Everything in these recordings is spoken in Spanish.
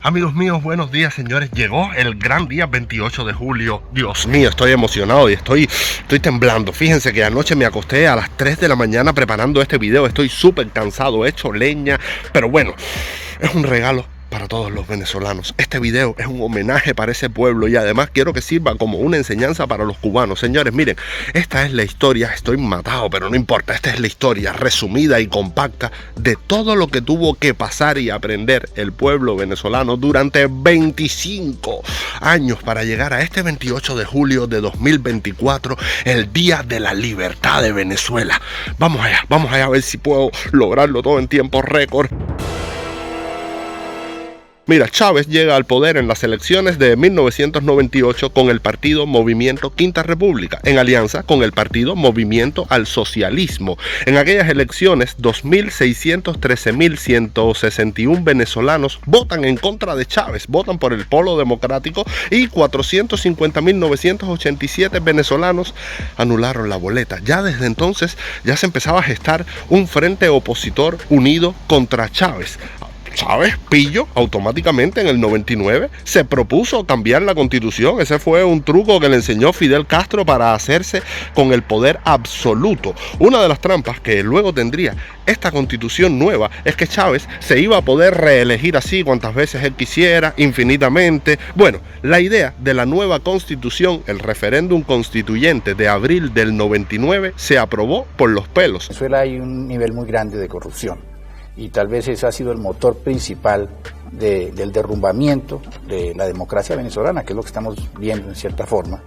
Amigos míos, buenos días, señores. Llegó el gran día 28 de julio. Dios mío, estoy emocionado y estoy temblando. Fíjense que anoche me acosté a las 3 de la mañana preparando este video. Estoy súper cansado, he hecho leña, pero bueno, es un regalo para todos los venezolanos. Este video es un homenaje para ese pueblo y además quiero que sirva como una enseñanza para los cubanos. Señores, miren, esta es la historia, estoy matado, pero no importa, esta es la historia resumida y compacta de todo lo que tuvo que pasar y aprender el pueblo venezolano durante 25 años para llegar a este 28 de julio de 2024, el Día de la Libertad de Venezuela. Vamos allá a ver si puedo lograrlo todo en tiempo récord. Mira, Chávez llega al poder en las elecciones de 1998 con el partido Movimiento Quinta República, en alianza con el partido Movimiento al Socialismo. En aquellas elecciones, 2.613.161 venezolanos votan en contra de Chávez, votan por el Polo Democrático y 450.987 venezolanos anularon la boleta. Ya desde entonces ya se empezaba a gestar un frente opositor unido contra Chávez. Chávez pillo automáticamente en el 99 se propuso cambiar la constitución. Ese fue un truco que le enseñó Fidel Castro para hacerse con el poder absoluto. Una de las trampas que luego tendría esta constitución nueva es que Chávez se iba a poder reelegir así cuantas veces él quisiera, infinitamente. Bueno, la idea de la nueva constitución, el referéndum constituyente de abril del 99, se aprobó por los pelos. En Venezuela hay un nivel muy grande de corrupción. Y tal vez ese ha sido el motor principal del derrumbamiento de la democracia venezolana, que es lo que estamos viendo en cierta forma,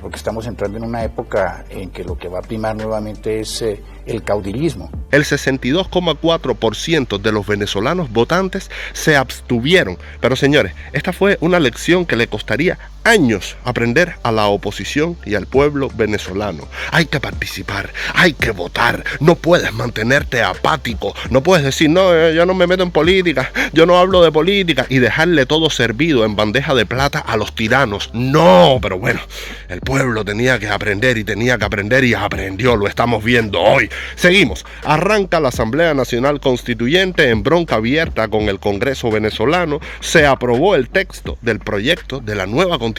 porque estamos entrando en una época en que lo que va a primar nuevamente es el caudillismo. El 62,4% de los venezolanos votantes se abstuvieron. Pero señores, esta fue una lección que le costaría años aprender a la oposición y al pueblo venezolano. Hay que participar, hay que votar, no puedes mantenerte apático, no puedes decir, no, yo no me meto en política, yo no hablo de política y dejarle todo servido en bandeja de plata a los tiranos. No, pero bueno, el pueblo tenía que aprender y aprendió, lo estamos viendo hoy. Seguimos, arranca la Asamblea Nacional Constituyente en bronca abierta con el Congreso venezolano, se aprobó el texto del proyecto de la nueva constitución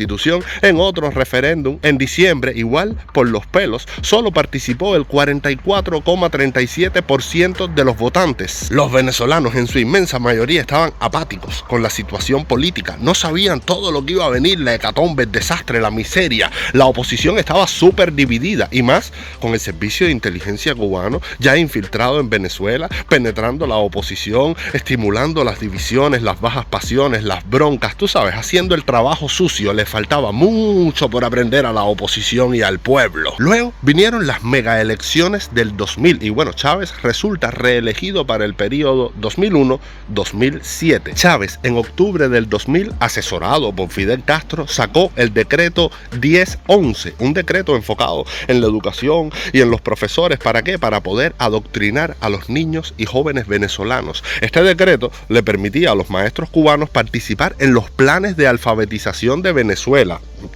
en otro referéndum en diciembre, igual por los pelos, solo participó el 44,37% de los votantes. Los venezolanos en su inmensa mayoría estaban apáticos con la situación política, no sabían todo lo que iba a venir, la hecatombe, el desastre, la miseria. La oposición estaba súper dividida y más con el servicio de inteligencia cubano ya infiltrado en Venezuela, penetrando la oposición, estimulando las divisiones, las bajas pasiones, las broncas, tú sabes, haciendo el trabajo sucio. Le faltaba mucho por aprender a la oposición y al pueblo. Luego vinieron las mega elecciones del 2000 y bueno, Chávez resulta reelegido para el periodo 2001-2007. Chávez en octubre del 2000, asesorado por Fidel Castro, sacó el decreto 1011, un decreto enfocado en la educación y en los profesores. ¿Para qué? Para poder adoctrinar a los niños y jóvenes venezolanos. Este decreto le permitía a los maestros cubanos participar en los planes de alfabetización de Venezuela.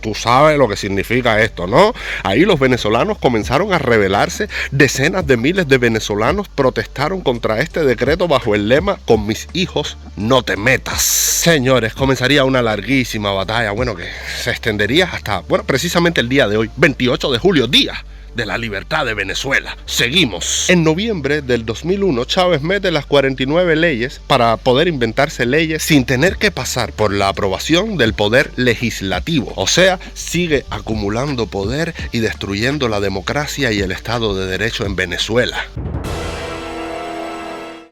Tú sabes lo que significa esto, ¿no? Ahí los venezolanos comenzaron a rebelarse. Decenas de miles de venezolanos protestaron contra este decreto bajo el lema "Con mis hijos no te metas". Señores, comenzaría una larguísima batalla, bueno, que se extendería hasta, bueno, precisamente el día de hoy, 28 de julio, día de la libertad de Venezuela. Seguimos. En noviembre del 2001, Chávez mete las 49 leyes para poder inventarse leyes sin tener que pasar por la aprobación del poder legislativo. O sea, sigue acumulando poder y destruyendo la democracia y el Estado de Derecho en Venezuela.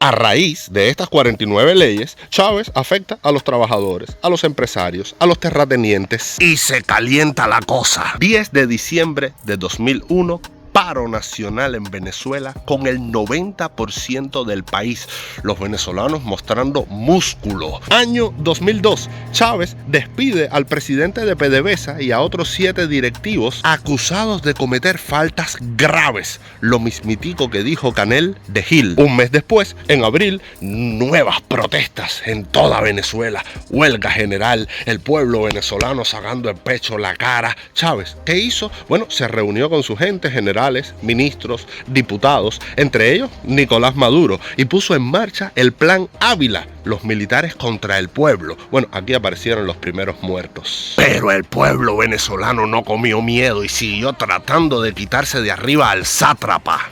A raíz de estas 49 leyes, Chávez afecta a los trabajadores, a los empresarios, a los terratenientes y se calienta la cosa. 10 de diciembre de 2001, paro nacional en Venezuela con el 90% del país. Los venezolanos mostrando músculo. Año 2002, Chávez despide al presidente de PDVSA y a otros 7 directivos acusados de cometer faltas graves. Lo mismitico que dijo Canel de Gil. Un mes después, en abril, nuevas protestas en toda Venezuela. Huelga general, el pueblo venezolano sacando el pecho, la cara. Chávez, ¿qué hizo? Bueno, se reunió con su gente general generales, ministros, diputados, entre ellos Nicolás Maduro, y puso en marcha el Plan Ávila, los militares contra el pueblo. Bueno, aquí aparecieron los primeros muertos. Pero el pueblo venezolano no comió miedo y siguió tratando de quitarse de arriba al sátrapa.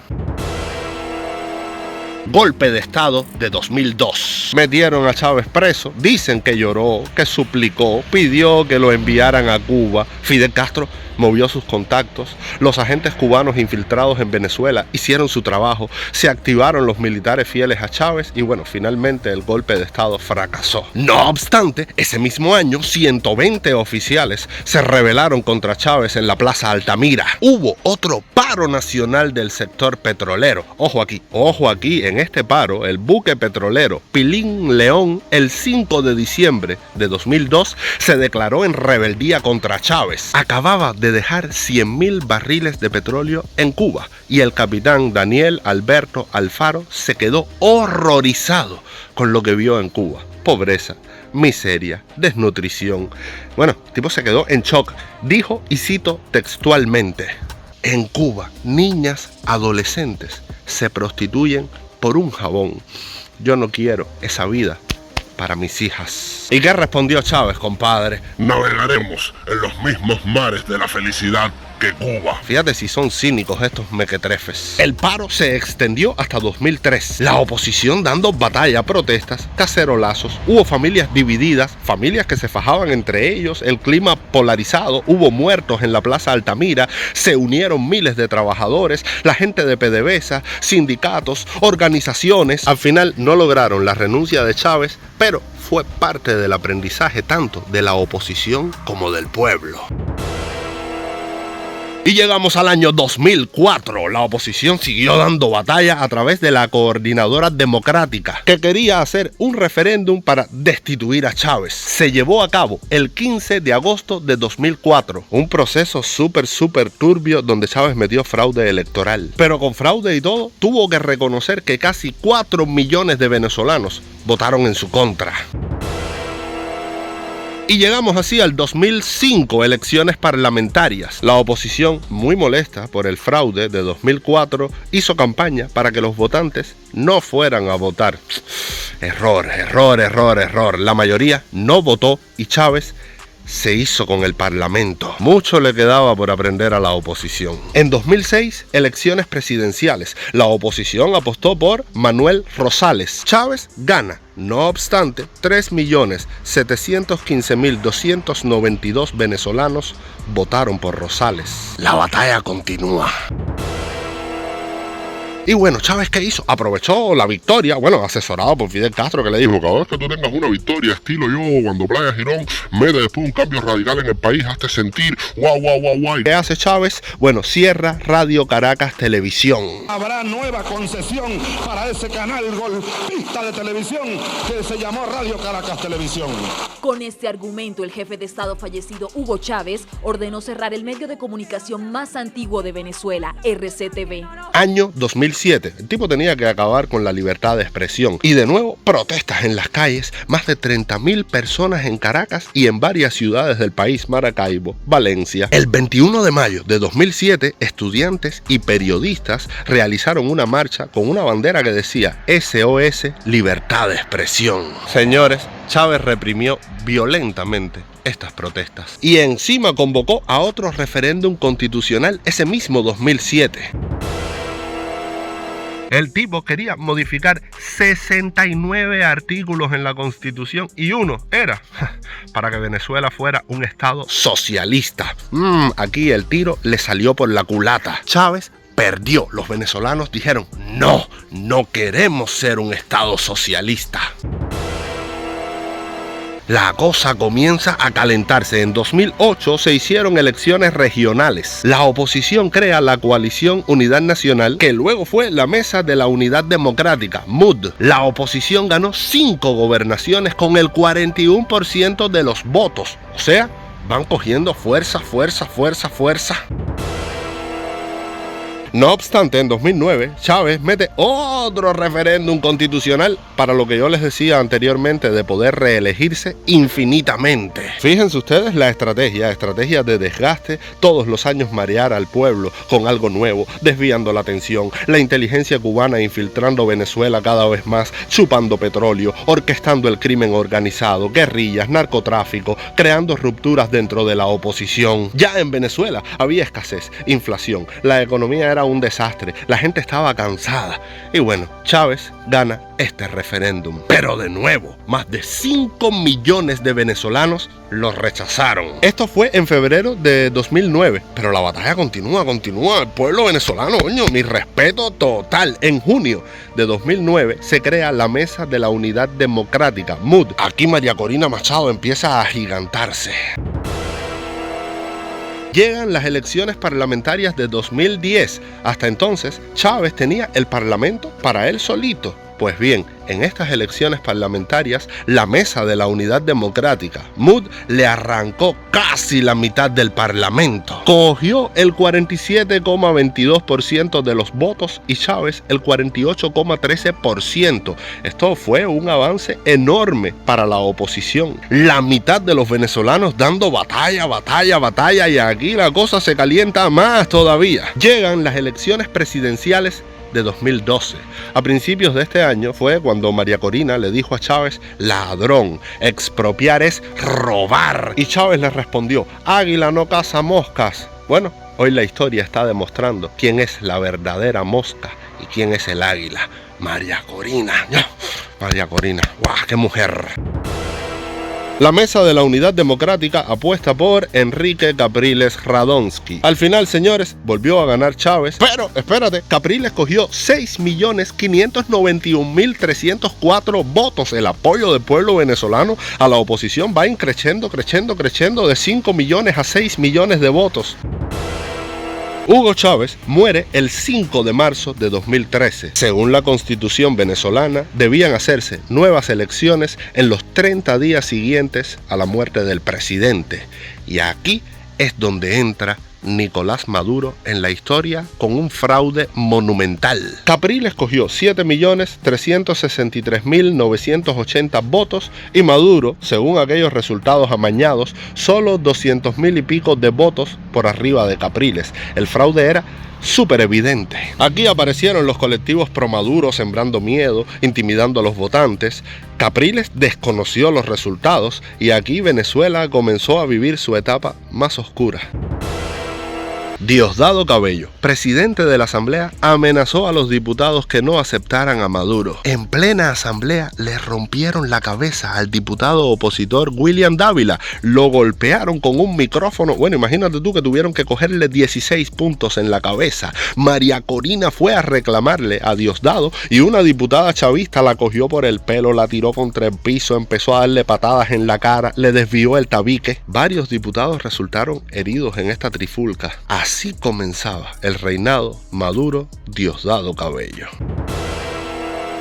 Golpe de Estado de 2002. Metieron a Chávez preso. Dicen que lloró, que suplicó, pidió que lo enviaran a Cuba. Fidel Castro movió sus contactos. Los agentes cubanos infiltrados en Venezuela hicieron su trabajo. Se activaron los militares fieles a Chávez y bueno, finalmente el golpe de Estado fracasó. No obstante, ese mismo año 120 oficiales se rebelaron contra Chávez en la Plaza Altamira. Hubo otro paro nacional del sector petrolero. Ojo aquí, en este paro, el buque petrolero Pilín León, el 5 de diciembre de 2002, se declaró en rebeldía contra Chávez. Acababa de dejar 100.000 barriles de petróleo en Cuba y el capitán Daniel Alberto Alfaro se quedó horrorizado con lo que vio en Cuba. Pobreza, miseria, desnutrición. Bueno, el tipo se quedó en shock. Dijo, y cito textualmente: en Cuba, niñas adolescentes se prostituyen por un jabón. Yo no quiero esa vida para mis hijas. ¿Y qué respondió Chávez, compadre? Navegaremos en los mismos mares de la felicidad que Cuba. Fíjate si son cínicos estos mequetrefes. El paro se extendió hasta 2003. La oposición dando batalla, protestas, cacerolazos. Hubo familias divididas, familias que se fajaban entre ellos, el clima polarizado, hubo muertos en la Plaza Altamira, se unieron miles de trabajadores, la gente de PDVSA, sindicatos, organizaciones. Al final no lograron la renuncia de Chávez, pero fue parte del aprendizaje tanto de la oposición como del pueblo. Y llegamos al año 2004. La oposición siguió dando batalla a través de la Coordinadora Democrática, que quería hacer un referéndum para destituir a Chávez. Se llevó a cabo el 15 de agosto de 2004. Un proceso súper turbio donde Chávez metió fraude electoral. Pero con fraude y todo, tuvo que reconocer que casi 4 millones de venezolanos votaron en su contra. Y llegamos así al 2005, elecciones parlamentarias. La oposición, muy molesta por el fraude de 2004, hizo campaña para que los votantes no fueran a votar. Error. La mayoría no votó y Chávez se hizo con el parlamento. Mucho le quedaba por aprender a la oposición. En 2006, elecciones presidenciales. La oposición apostó por Manuel Rosales. Chávez gana. No obstante, 3.715.292 venezolanos votaron por Rosales. La batalla continúa. Y bueno, Chávez, ¿qué hizo? Aprovechó la victoria, bueno, asesorado por Fidel Castro, que le dijo: cada vez que tú tengas una victoria estilo yo, cuando Playa Girón, mete después un cambio radical en el país, hazte sentir guau. ¿Qué hace Chávez? Bueno, cierra Radio Caracas Televisión. Habrá nueva concesión para ese canal golpista de televisión que se llamó Radio Caracas Televisión. Con este argumento, el jefe de Estado fallecido Hugo Chávez ordenó cerrar el medio de comunicación más antiguo de Venezuela, RCTV. Año 2007. El tipo tenía que acabar con la libertad de expresión. Y de nuevo, protestas en las calles. Más de 30.000 personas en Caracas y en varias ciudades del país: Maracaibo, Valencia. El 21 de mayo de 2007, estudiantes y periodistas realizaron una marcha con una bandera que decía SOS Libertad de Expresión. Señores, Chávez reprimió violentamente estas protestas y encima convocó a otro referéndum constitucional ese mismo 2007. El tipo quería modificar 69 artículos en la Constitución y uno era para que Venezuela fuera un estado socialista. Aquí el tiro le salió por la culata. Chávez perdió. Los venezolanos dijeron: no queremos ser un estado socialista. La cosa comienza a calentarse. En 2008 se hicieron elecciones regionales. La oposición crea la Coalición Unidad Nacional, que luego fue la Mesa de la Unidad Democrática, MUD. La oposición ganó 5 gobernaciones con el 41% de los votos. O sea, van cogiendo fuerza. No obstante, en 2009, Chávez mete otro referéndum constitucional para lo que yo les decía anteriormente de poder reelegirse infinitamente. Fíjense ustedes la estrategia de desgaste, todos los años marear al pueblo con algo nuevo, desviando la atención, la inteligencia cubana infiltrando Venezuela cada vez más, chupando petróleo, orquestando el crimen organizado, guerrillas, narcotráfico, creando rupturas dentro de la oposición. Ya en Venezuela había escasez, inflación, la economía era un desastre, la gente estaba cansada. Y bueno, Chávez gana este referéndum. Pero de nuevo, más de 5 millones de venezolanos lo rechazaron. Esto fue en febrero de 2009, pero la batalla continúa. El pueblo venezolano, coño, mi respeto total. En junio de 2009 se crea la Mesa de la Unidad Democrática, MUD. Aquí María Corina Machado empieza a agigantarse. Llegan las elecciones parlamentarias de 2010. Hasta entonces, Chávez tenía el parlamento para él solito. Pues bien, en estas elecciones parlamentarias, la Mesa de la Unidad Democrática, MUD, le arrancó casi la mitad del parlamento. Cogió el 47,22% de los votos y Chávez el 48,13%. Esto fue un avance enorme para la oposición. La mitad de los venezolanos dando batalla y aquí la cosa se calienta más todavía. Llegan las elecciones presidenciales de 2012. A principios de este año fue cuando María Corina le dijo a Chávez: ladrón, expropiar es robar. Y Chávez le respondió: águila no caza moscas. Bueno, hoy la historia está demostrando quién es la verdadera mosca y quién es el águila. María Corina. María Corina, ¡guau, qué mujer! La Mesa de la Unidad Democrática apuesta por Enrique Capriles Radonsky. Al final, señores, volvió a ganar Chávez, pero espérate, Capriles cogió 6.591.304 votos. El apoyo del pueblo venezolano a la oposición va creciendo de 5 millones a 6 millones de votos. Hugo Chávez muere el 5 de marzo de 2013. Según la Constitución venezolana, debían hacerse nuevas elecciones en los 30 días siguientes a la muerte del presidente. Y aquí es donde entra Nicolás Maduro en la historia con un fraude monumental. Capriles cogió 7.363.980 votos y Maduro, según aquellos resultados amañados, solo 200.000 y pico de votos por arriba de Capriles. El fraude era súper evidente. Aquí aparecieron los colectivos pro Maduro sembrando miedo, intimidando a los votantes. Capriles desconoció los resultados y aquí Venezuela comenzó a vivir su etapa más oscura. Diosdado Cabello, presidente de la Asamblea, amenazó a los diputados que no aceptaran a Maduro. En plena asamblea le rompieron la cabeza al diputado opositor William Dávila. Lo golpearon con un micrófono. Bueno, imagínate tú que tuvieron que cogerle 16 puntos en la cabeza. María Corina fue a reclamarle a Diosdado y una diputada chavista la cogió por el pelo, la tiró contra el piso, empezó a darle patadas en la cara, le desvió el tabique. Varios diputados resultaron heridos en esta trifulca. Así comenzaba el reinado Maduro-Diosdado Cabello.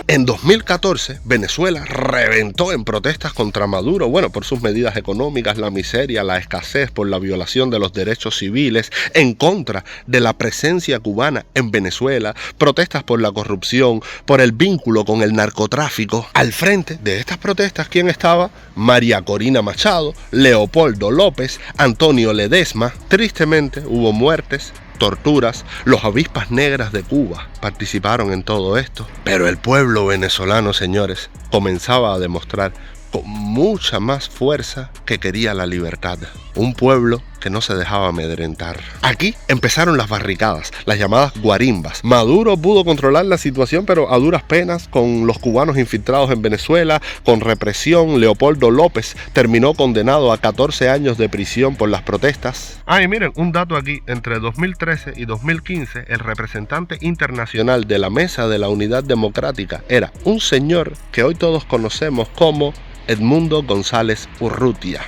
En 2014, Venezuela reventó en protestas contra Maduro, bueno, por sus medidas económicas, la miseria, la escasez, por la violación de los derechos civiles, en contra de la presencia cubana en Venezuela, protestas por la corrupción, por el vínculo con el narcotráfico. Al frente de estas protestas, ¿quién estaba? María Corina Machado, Leopoldo López, Antonio Ledesma. Tristemente, hubo muertes, torturas, los avispas negras de Cuba participaron en todo esto. Pero el pueblo venezolano, señores, comenzaba a demostrar con mucha más fuerza que quería la libertad. Un pueblo que no se dejaba amedrentar. Aquí empezaron las barricadas, las llamadas guarimbas. Maduro pudo controlar la situación, pero a duras penas, con los cubanos infiltrados en Venezuela, con represión. Leopoldo López terminó condenado a 14 años de prisión por las protestas. Y miren, un dato aquí, entre 2013 y 2015, el representante internacional de la Mesa de la Unidad Democrática era un señor que hoy todos conocemos como Edmundo González Urrutia.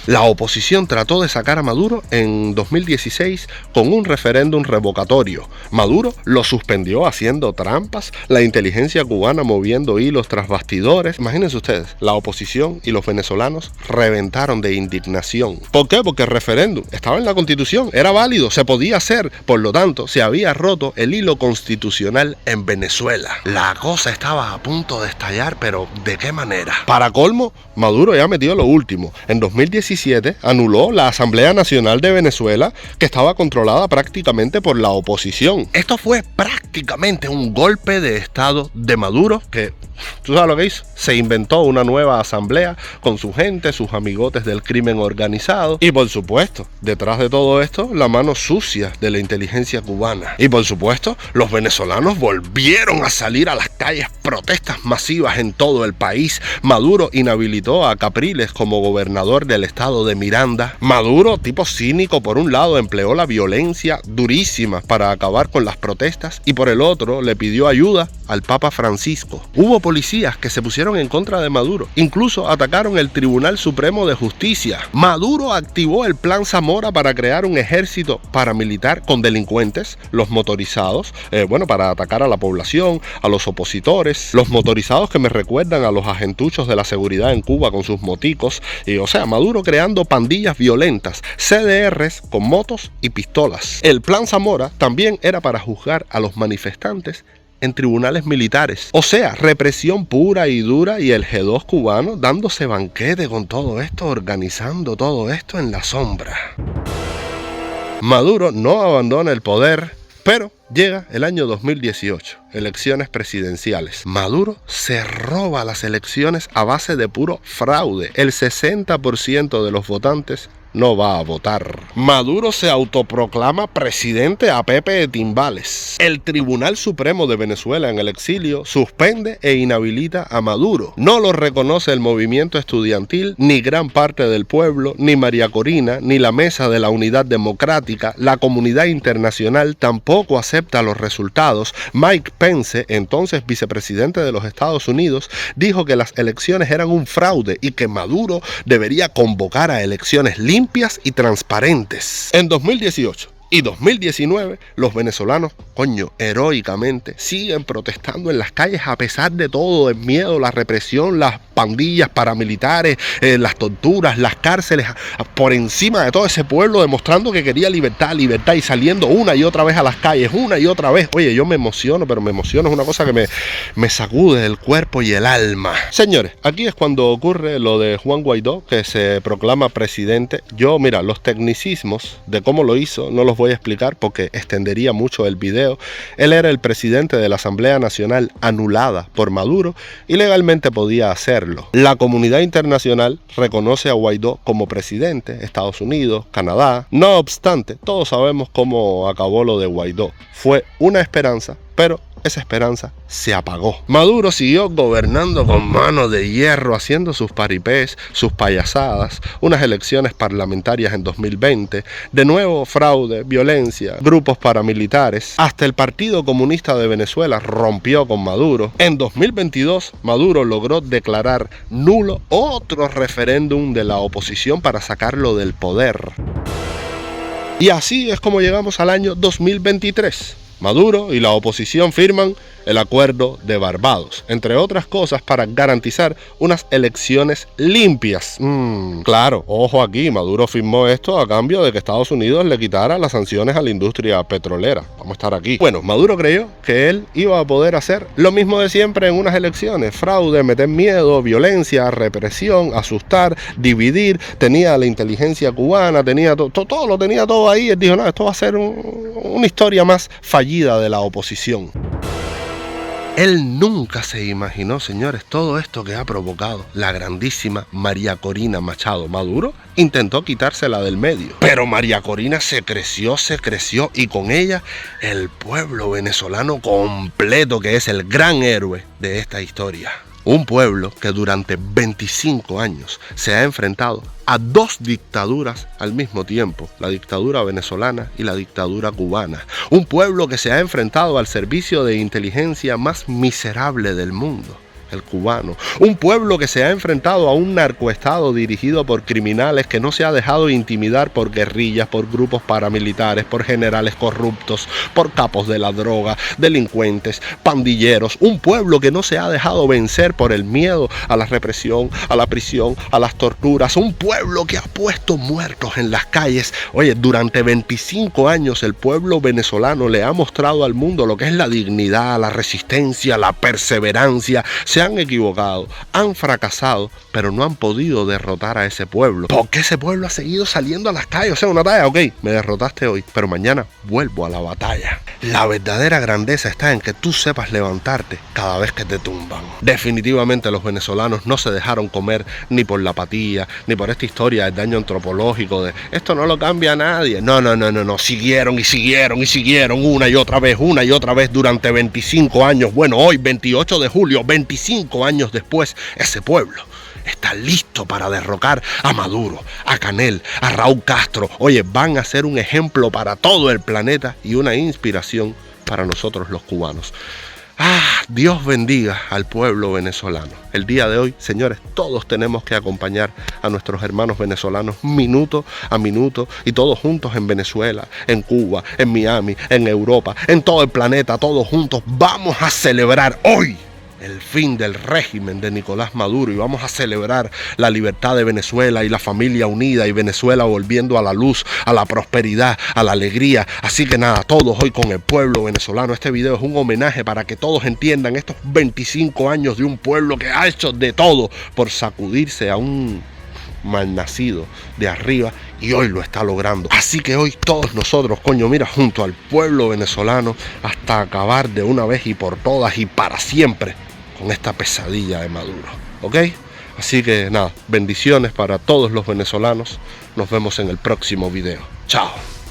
La oposición trató de sacar a Maduro en 2016 con un referéndum revocatorio. Maduro lo suspendió haciendo trampas, la inteligencia cubana moviendo hilos tras bastidores. Imagínense ustedes, la oposición y los venezolanos reventaron de indignación. ¿Por qué? Porque el referéndum estaba en la Constitución, era válido, se podía hacer. Por lo tanto, se había roto el hilo constitucional en Venezuela. La cosa estaba a punto de estallar, pero ¿de qué manera? Para colmo, Maduro ya metió lo último. En 2017 anuló la Asamblea Nacional de Venezuela, que estaba controlada prácticamente por la oposición. Esto fue prácticamente un golpe de estado de Maduro, que, ¿tú sabes lo que hizo? Se inventó una nueva asamblea con su gente, sus amigotes del crimen organizado. Y por supuesto, detrás de todo esto, la mano sucia de la inteligencia cubana. Y por supuesto, los venezolanos volvieron a salir a las calles, protestas masivas en todo el país. Maduro inhabilitó a Capriles como gobernador del estado de Miranda. Maduro, tipo cínico, por un lado empleó la violencia durísima para acabar con las protestas y por el otro le pidió ayuda al Papa Francisco. Hubo policías que se pusieron en contra de Maduro, incluso atacaron el Tribunal Supremo de Justicia. Maduro activó el Plan Zamora para crear un ejército paramilitar con delincuentes, los motorizados, para atacar a la población, a los opositores, los motorizados que me recuerdan a los agentuchos de la seguridad en Cuba con sus moticos, Maduro creando pandillas violentas, CDRs con motos y pistolas. El Plan Zamora también era para juzgar a los manifestantes en tribunales militares. O sea, represión pura y dura, y el G2 cubano dándose banquete con todo esto, organizando todo esto en la sombra. Maduro no abandona el poder, pero llega el año 2018, elecciones presidenciales. Maduro se roba las elecciones a base de puro fraude. El 60% de los votantes no va a votar. Maduro se autoproclama presidente a Pepe de Timbales. El Tribunal Supremo de Venezuela en el exilio suspende e inhabilita a Maduro. No lo reconoce el movimiento estudiantil, ni gran parte del pueblo, ni María Corina, ni la Mesa de la Unidad Democrática. La comunidad internacional tampoco acepta los resultados. Mike Pence, entonces vicepresidente de los Estados Unidos, dijo que las elecciones eran un fraude y que Maduro debería convocar a elecciones limpias y transparentes. En 2018 y 2019, los venezolanos, heroicamente siguen protestando en las calles a pesar de todo, el miedo, la represión, las pandillas paramilitares, las torturas, las cárceles, por encima de todo ese pueblo demostrando que quería libertad y saliendo una y otra vez a las calles, una y otra vez. Oye, yo me emociono, es una cosa que me sacude el cuerpo y el alma. Señores, aquí es cuando ocurre lo de Juan Guaidó, que se proclama presidente. Yo, los tecnicismos de cómo lo hizo no los voy a explicar porque extendería mucho el video. Él era el presidente de la Asamblea Nacional anulada por Maduro y legalmente podía hacerlo. La comunidad internacional reconoce a Guaidó como presidente, Estados Unidos, Canadá. No obstante, todos sabemos cómo acabó lo de Guaidó. Fue una esperanza, pero esa esperanza se apagó. Maduro siguió gobernando con mano de hierro, haciendo sus paripés, sus payasadas, unas elecciones parlamentarias en 2020, de nuevo fraude, violencia, grupos paramilitares. Hasta el Partido Comunista de Venezuela rompió con Maduro. En 2022, Maduro logró declarar nulo otro referéndum de la oposición para sacarlo del poder. Y así es como llegamos al año 2023. Maduro y la oposición firman el Acuerdo de Barbados, entre otras cosas para garantizar unas elecciones limpias. Claro, ojo aquí, Maduro firmó esto a cambio de que Estados Unidos le quitara las sanciones a la industria petrolera. Vamos a estar aquí. Bueno, Maduro creyó que él iba a poder hacer lo mismo de siempre en unas elecciones: fraude, meter miedo, violencia, represión, asustar, dividir. Tenía la inteligencia cubana, tenía todo, lo tenía todo ahí. Él dijo, no, esto va a ser una historia más fallida de la oposición. Él nunca se imaginó, señores, todo esto que ha provocado la grandísima María Corina Machado. Maduro intentó quitársela del medio, pero María Corina se creció y con ella el pueblo venezolano completo, que es el gran héroe de esta historia. Un pueblo que durante 25 años se ha enfrentado a dos dictaduras al mismo tiempo, la dictadura venezolana y la dictadura cubana. Un pueblo que se ha enfrentado al servicio de inteligencia más miserable del mundo, el cubano. Un pueblo que se ha enfrentado a un narcoestado dirigido por criminales, que no se ha dejado intimidar por guerrillas, por grupos paramilitares, por generales corruptos, por capos de la droga, delincuentes, pandilleros. Un pueblo que no se ha dejado vencer por el miedo a la represión, a la prisión, a las torturas. Un pueblo que ha puesto muertos en las calles. Oye, durante 25 años el pueblo venezolano le ha mostrado al mundo lo que es la dignidad, la resistencia, la perseverancia. Se han equivocado, han fracasado, pero no han podido derrotar a ese pueblo. Porque ese pueblo ha seguido saliendo a las calles. O sea, una batalla, ok, me derrotaste hoy, pero mañana vuelvo a la batalla. La verdadera grandeza está en que tú sepas levantarte cada vez que te tumban. Definitivamente los venezolanos no se dejaron comer ni por la apatía, ni por esta historia del daño antropológico de esto no lo cambia nadie. No. Siguieron y siguieron una y otra vez durante 25 años. Bueno, hoy 28 de julio, 25 años después, ese pueblo está listo para derrocar a Maduro, a Canel, a Raúl Castro. Oye, van a ser un ejemplo para todo el planeta y una inspiración para nosotros los cubanos. Dios bendiga al pueblo venezolano. El día de hoy, señores, todos tenemos que acompañar a nuestros hermanos venezolanos minuto a minuto y todos juntos en Venezuela, en Cuba, en Miami, en Europa, en todo el planeta, todos juntos. Vamos a celebrar hoy el fin del régimen de Nicolás Maduro y vamos a celebrar la libertad de Venezuela y la familia unida y Venezuela volviendo a la luz, a la prosperidad, a la alegría. Así que nada, todos hoy con el pueblo venezolano. Este video es un homenaje para que todos entiendan estos 25 años de un pueblo que ha hecho de todo por sacudirse a un malnacido de arriba y hoy lo está logrando. Así que hoy todos nosotros, junto al pueblo venezolano, hasta acabar de una vez y por todas y para siempre con esta pesadilla de Maduro, ¿ok? Así que nada, bendiciones para todos los venezolanos. Nos vemos en el próximo video. Chao.